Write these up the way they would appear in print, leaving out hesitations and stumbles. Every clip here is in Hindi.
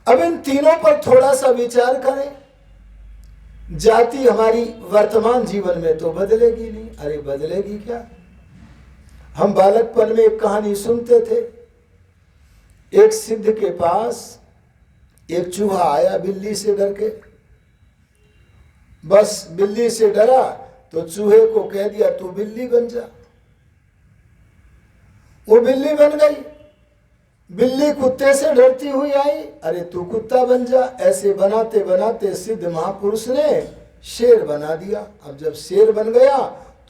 अब इन तीनों पर थोड़ा सा विचार करें। जाति हमारी वर्तमान जीवन में तो बदलेगी नहीं। अरे बदलेगी क्या? हम बालकपन में एक कहानी सुनते थे। एक सिद्ध के पास एक चूहा आया बिल्ली से डर के। बस बिल्ली से डरा तो चूहे को कह दिया तू बिल्ली बन जा। वो बिल्ली बन गई। बिल्ली कुत्ते से डरती हुई आई, अरे तू कुत्ता बन जा। ऐसे बनाते बनाते सिद्ध महापुरुष ने शेर बना दिया। अब जब शेर बन गया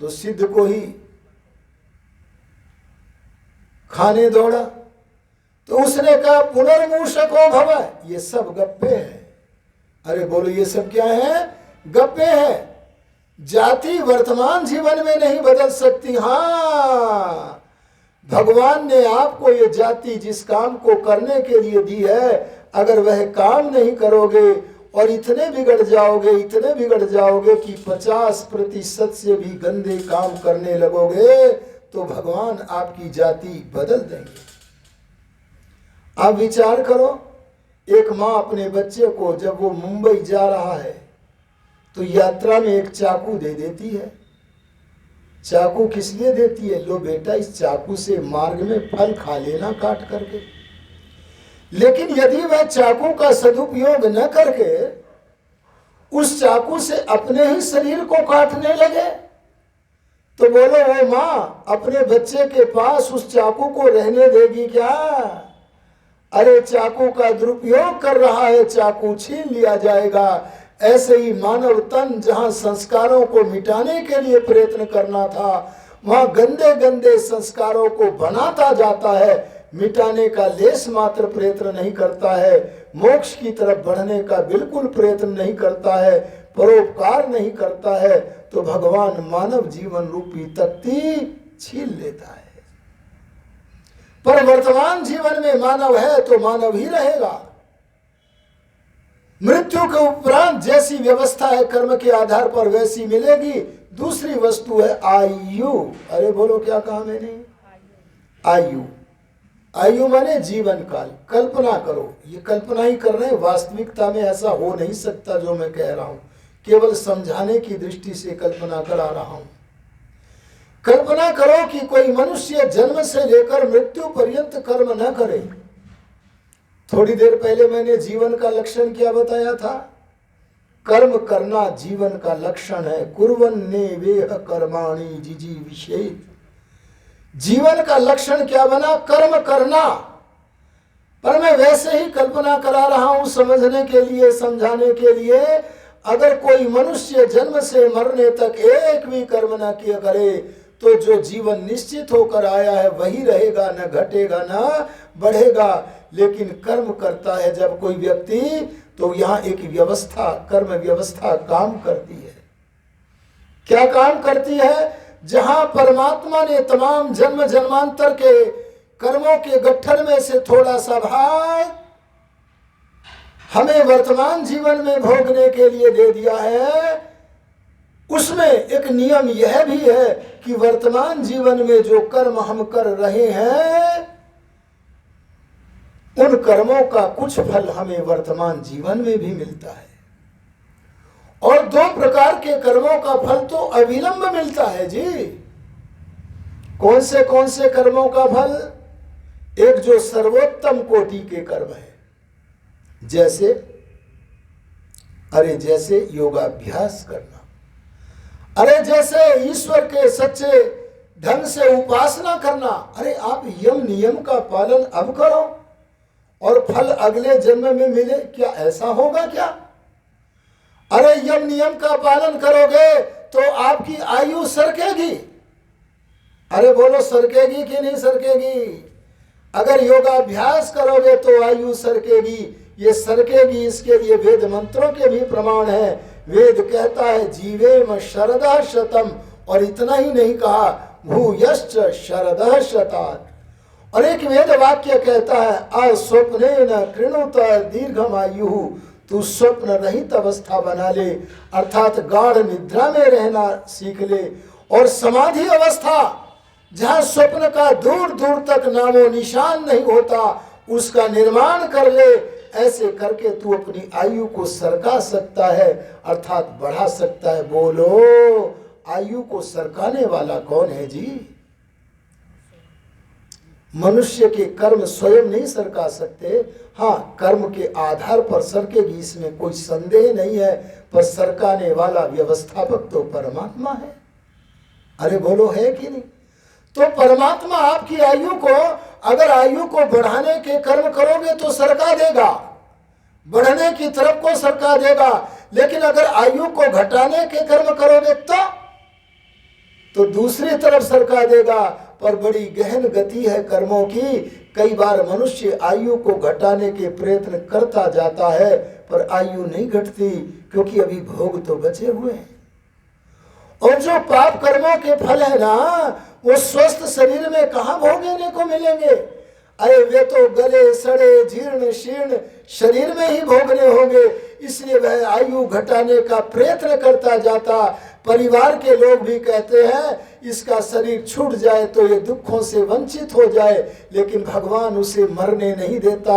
तो सिद्ध को ही खाने दौड़ा। तो उसने कहा पुनर्मूषको भव, ये सब गप्पे हैं। अरे बोलो ये सब क्या है? गप्पे हैं। जाति वर्तमान जीवन में नहीं बदल सकती। हाँ, भगवान ने आपको ये जाति जिस काम को करने के लिए दी है, अगर वह काम नहीं करोगे और इतने बिगड़ जाओगे कि 50% से भी गंदे काम करने लगोगे तो भगवान आपकी जाति बदल देंगे। आप विचार करो, एक माँ अपने बच्चे को जब वो मुंबई जा रहा है तो यात्रा में एक चाकू दे देती है। चाकू किस लिए देती है? लो बेटा, इस चाकू से मार्ग में फल खा लेना काट करके। लेकिन यदि वह चाकू का सदुपयोग न करके उस चाकू से अपने ही शरीर को काटने लगे तो बोलो वो माँ अपने बच्चे के पास उस चाकू को रहने देगी क्या? अरे चाकू का दुरुपयोग कर रहा है, चाकू छीन लिया जाएगा। ऐसे ही मानव तन जहां संस्कारों को मिटाने के लिए प्रयत्न करना था, वहां गंदे गंदे संस्कारों को बनाता जाता है, मिटाने का लेश मात्र प्रयत्न नहीं करता है, मोक्ष की तरफ बढ़ने का बिल्कुल प्रयत्न नहीं करता है, परोपकार नहीं करता है, तो भगवान मानव जीवन रूपी तख्ती छीन लेता है। पर वर्तमान जीवन में मानव है तो मानव ही रहेगा। मृत्यु के उपरांत जैसी व्यवस्था है कर्म के आधार पर वैसी मिलेगी। दूसरी वस्तु है आयु। अरे बोलो क्या कहा मैंने? आयु। आयु माने जीवन काल। कल्पना करो, ये कल्पना ही कर रहे हैं, वास्तविकता में ऐसा हो नहीं सकता जो मैं कह रहा हूं, केवल समझाने की दृष्टि से कल्पना करा रहा हूं। कल्पना करो कि कोई मनुष्य जन्म से लेकर मृत्यु पर्यंत कर्म न करे। थोड़ी देर पहले मैंने जीवन का लक्षण क्या बताया था? कर्म करना जीवन का लक्षण है। कुर्वन्ने वेह कर्माणि जिजीविषेत्। जीवन का लक्षण क्या बना? कर्म करना। पर मैं वैसे ही कल्पना करा रहा हूं समझने के लिए, समझाने के लिए। अगर कोई मनुष्य जन्म से मरने तक एक भी कर्म न किया करे तो जो जीवन निश्चित होकर आया है वही रहेगा, न घटेगा न बढ़ेगा। लेकिन कर्म करता है जब कोई व्यक्ति, तो यहाँ एक व्यवस्था, कर्म व्यवस्था काम करती है। क्या काम करती है? जहां परमात्मा ने तमाम जन्म जन्मांतर के कर्मों के गट्ठर में से थोड़ा सा भाग हमें वर्तमान जीवन में भोगने के लिए दे दिया है, उसमें एक नियम यह भी है कि वर्तमान जीवन में जो कर्म हम कर रहे हैं उन कर्मों का कुछ फल हमें वर्तमान जीवन में भी मिलता है। और 2 प्रकार के कर्मों का फल तो अविलंब मिलता है जी। कौन से कर्मों का फल? एक जो सर्वोत्तम कोटि के कर्म है, जैसे योगाभ्यास करना, अरे जैसे ईश्वर के सच्चे ढंग से उपासना करना। अरे आप यम नियम का पालन अब करो और फल अगले जन्म में मिले, क्या ऐसा होगा क्या? अरे यम नियम का पालन करोगे तो आपकी आयु सरकेगी। अरे बोलो सरकेगी कि नहीं सरकेगी? अगर योगाभ्यास करोगे तो आयु सरकेगी। ये सरकेगी, इसके लिए वेद मंत्रों के भी प्रमाण है। वेद कहता है जीवेम शरदः शतम, और इतना ही नहीं कहा भूयश्च शरदः शतात्। और एक वेद वाक्य कहता है अस्वप्नेन कृणुत दीर्घमायु। तू स्वप्न रहित अवस्था बना ले, अर्थात गाढ़ निद्रा में रहना सीख ले, और समाधि अवस्था जहां स्वप्न का दूर दूर तक नामो निशान नहीं होता उसका निर्माण कर ले। ऐसे करके तू अपनी आयु को सरका सकता है, अर्थात बढ़ा सकता है। बोलो, आयु को सरकाने वाला कौन है जी? मनुष्य के कर्म स्वयं नहीं सरका सकते। हाँ, कर्म के आधार पर सरकेगी, इसमें कोई संदेह नहीं है, पर सरकाने वाला व्यवस्थापक तो परमात्मा है। अरे बोलो, है कि नहीं? तो परमात्मा आपकी आयु को, अगर आयु को बढ़ाने के कर्म करोगे तो सरका देगा, बढ़ने की तरफ को सरका देगा। लेकिन अगर आयु को घटाने के कर्म करोगे तो दूसरी तरफ सरका देगा। पर बड़ी गहन गति है कर्मों की। कई बार मनुष्य आयु को घटाने के प्रयत्न करता जाता है, पर आयु नहीं घटती, क्योंकि अभी भोग तो बचे हुए हैं। और जो पाप कर्मों के फल है ना, वो स्वस्थ शरीर में कहाँ भोगने को मिलेंगे? अरे वे तो गले सड़े जीर्ण शीर्ण शरीर में ही भोगने होंगे। इसलिए वह आयु घटाने का प्रयत्न करता जाता। परिवार के लोग भी कहते हैं इसका शरीर छूट जाए तो ये दुखों से वंचित हो जाए, लेकिन भगवान उसे मरने नहीं देता।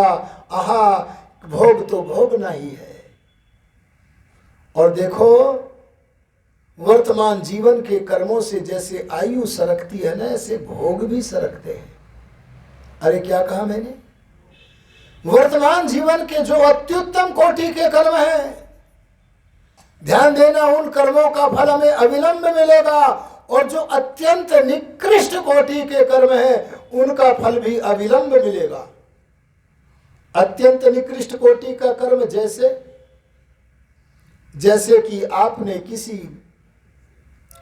आहा, भोग तो भोगना ही है। और देखो, वर्तमान जीवन के कर्मों से जैसे आयु सरकती है ना, ऐसे भोग भी सरकते हैं। अरे क्या कहा मैंने? वर्तमान जीवन के जो अत्युत्तम कोटि के कर्म हैं, ध्यान देना, उन कर्मों का फल हमें अविलंब मिलेगा। और जो अत्यंत निकृष्ट कोटि के कर्म हैं, उनका फल भी अविलंब मिलेगा। अत्यंत निकृष्ट कोटि का कर्म जैसे कि आपने किसी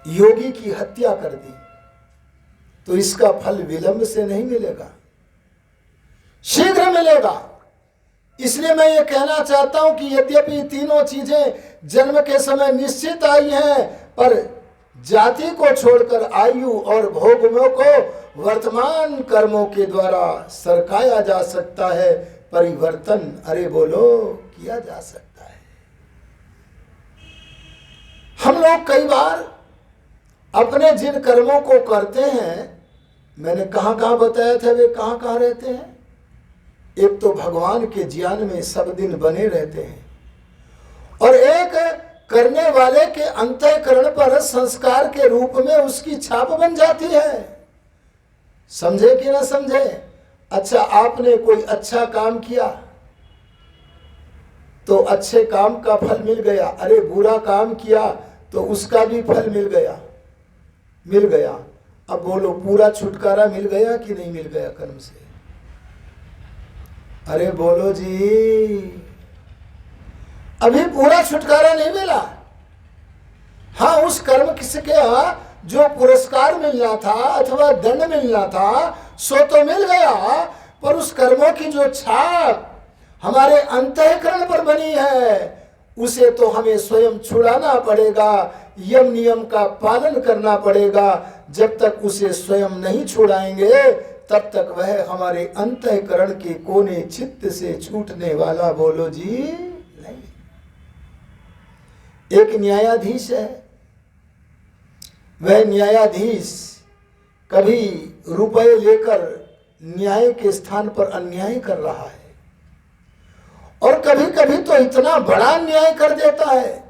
योगी की हत्या कर दी, तो इसका फल विलंब से नहीं मिलेगा, शीघ्र मिलेगा। इसलिए मैं ये कहना चाहता हूं कि यद्यपि तीनों चीजें जन्म के समय निश्चित आई हैं, पर जाति को छोड़कर आयु और भोगों को वर्तमान कर्मों के द्वारा सरकाया जा सकता है, परिवर्तन, अरे बोलो, किया जा सकता है। हम लोग कई बार अपने जिन कर्मों को करते हैं, मैंने कहाँ कहाँ बताया था वे कहाँ कहाँ रहते हैं। एक तो भगवान के ज्ञान में सब दिन बने रहते हैं, और एक करने वाले के अंतःकरण पर संस्कार के रूप में उसकी छाप बन जाती है। समझे कि ना समझे? अच्छा, आपने कोई अच्छा काम किया तो अच्छे काम का फल मिल गया। अरे बुरा काम किया तो उसका भी फल मिल गया। अब बोलो, पूरा छुटकारा मिल गया कि नहीं मिल गया कर्म से? अरे बोलो जी, अभी पूरा छुटकारा नहीं मिला। हाँ, उस कर्म किसके जो पुरस्कार मिलना था अथवा दंड मिलना था, सो तो मिल गया, पर उस कर्मों की जो छाप हमारे अंतःकरण पर बनी है, उसे तो हमें स्वयं छुड़ाना पड़ेगा, यम नियम का पालन करना पड़ेगा। जब तक उसे स्वयं नहीं छुड़ाएंगे, तब तक वह हमारे अंतःकरण के कोने चित्त से छूटने वाला, बोलो जी, नहीं। एक न्यायाधीश है, वह न्यायाधीश कभी रुपए लेकर न्याय के स्थान पर अन्याय कर रहा है, और कभी कभी तो इतना बड़ा न्याय कर देता है,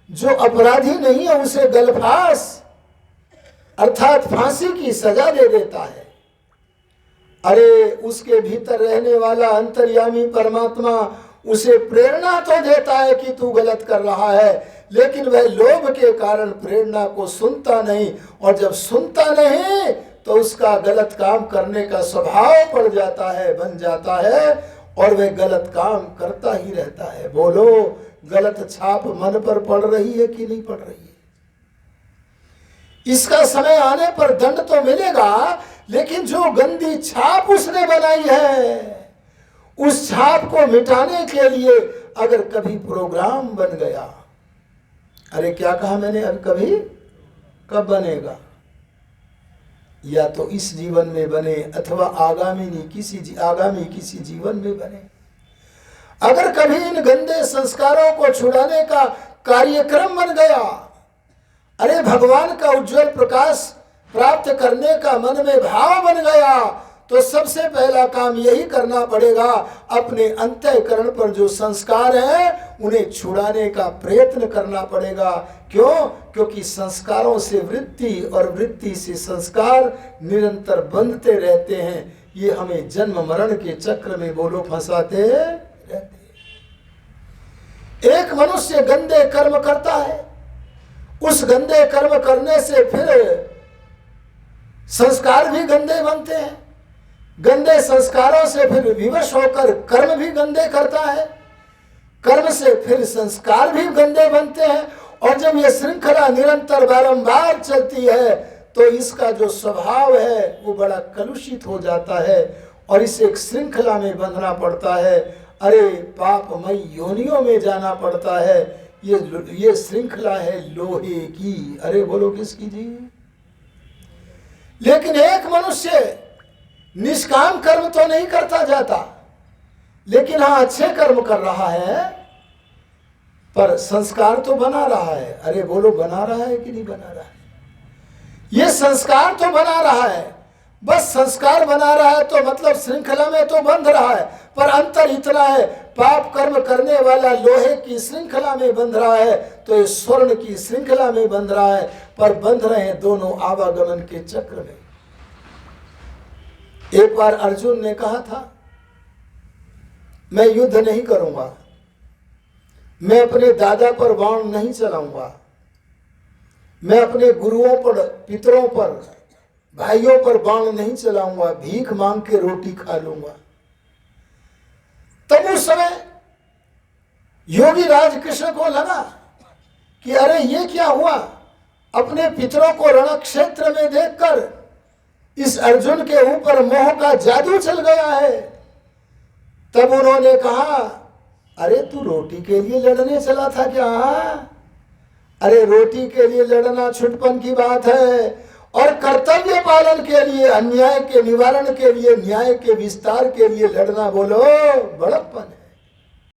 जो अपराधी नहीं है उसे गलफास अर्थात फांसी की सजा दे देता है। अरे उसके भीतर रहने वाला अंतर्यामी परमात्मा उसे प्रेरणा तो देता है कि तू गलत कर रहा है, लेकिन वह लोभ के कारण प्रेरणा को सुनता नहीं, और जब सुनता नहीं तो उसका गलत काम करने का स्वभाव पड़ जाता है, बन जाता है, और वह गलत काम करता ही रहता है। बोलो, गलत छाप मन पर पड़ रही है कि नहीं पड़ रही है? इसका समय आने पर दंड तो मिलेगा, लेकिन जो गंदी छाप उसने बनाई है, उस छाप को मिटाने के लिए अगर कभी प्रोग्राम बन गया, अरे क्या कहा मैंने, अब कभी कब बनेगा? या तो इस जीवन में बने अथवा आगामी किसी जीवन में बने। अगर कभी इन गंदे संस्कारों को छुड़ाने का कार्यक्रम बन गया, अरे भगवान का उज्जवल प्रकाश प्राप्त करने का मन में भाव बन गया, तो सबसे पहला काम यही करना पड़ेगा, अपने अंतःकरण पर जो संस्कार है उन्हें छुड़ाने का प्रयत्न करना पड़ेगा। क्यों? क्योंकि संस्कारों से वृत्ति और वृत्ति से संस्कार निरंतर बंधते रहते हैं। ये हमें जन्म मरण के चक्र में बोलो फंसाते रहते हैं। एक मनुष्य गंदे कर्म करता है, उस गंदे कर्म करने से फिर संस्कार भी गंदे बनते हैं, गंदे संस्कारों से फिर विवश होकर कर्म भी गंदे करता है, कर्म से फिर संस्कार भी गंदे बनते हैं। और जब यह श्रृंखला निरंतर बारंबार चलती है तो इसका जो स्वभाव है वो बड़ा कलुषित हो जाता है और इसे एक श्रृंखला में बंधना पड़ता है। अरे पापमय योनियों में जाना पड़ता है। ये श्रृंखला है लोहे की। अरे बोलो किसकी जी? लेकिन एक मनुष्य निष्काम कर्म तो नहीं करता जाता, लेकिन हाँ अच्छे कर्म कर रहा है, पर संस्कार तो बना रहा है। अरे बोलो बना रहा है कि नहीं बना रहा है? ये संस्कार तो बना रहा है, बस संस्कार बना रहा है तो मतलब श्रृंखला में तो बंध रहा है, पर अंतर इतना है, पाप कर्म करने वाला लोहे की श्रृंखला में बंध रहा है तो ये स्वर्ण की श्रृंखला में बंध रहा है, पर बंध रहे हैं दोनों आवागमन के चक्र में। एक बार अर्जुन ने कहा था, मैं युद्ध नहीं करूंगा, मैं अपने दादा पर बाण नहीं चलाऊंगा, मैं अपने गुरुओं पर, पितरों पर, भाइयों पर बाण नहीं चलाऊंगा, भीख मांग के रोटी खा लूंगा। तब उस समय योगी राज कृष्ण को लगा कि अरे ये क्या हुआ, अपने पितरों को रण क्षेत्र में देखकर इस अर्जुन के ऊपर मोह का जादू चल गया है। तब उन्होंने कहा, अरे तू रोटी के लिए लड़ने चला था क्या? अरे रोटी के लिए लड़ना छुटपन की बात है, और कर्तव्य पालन के लिए, अन्याय के निवारण के लिए, न्याय के विस्तार के लिए लड़ना बोलो बड़प्पन है।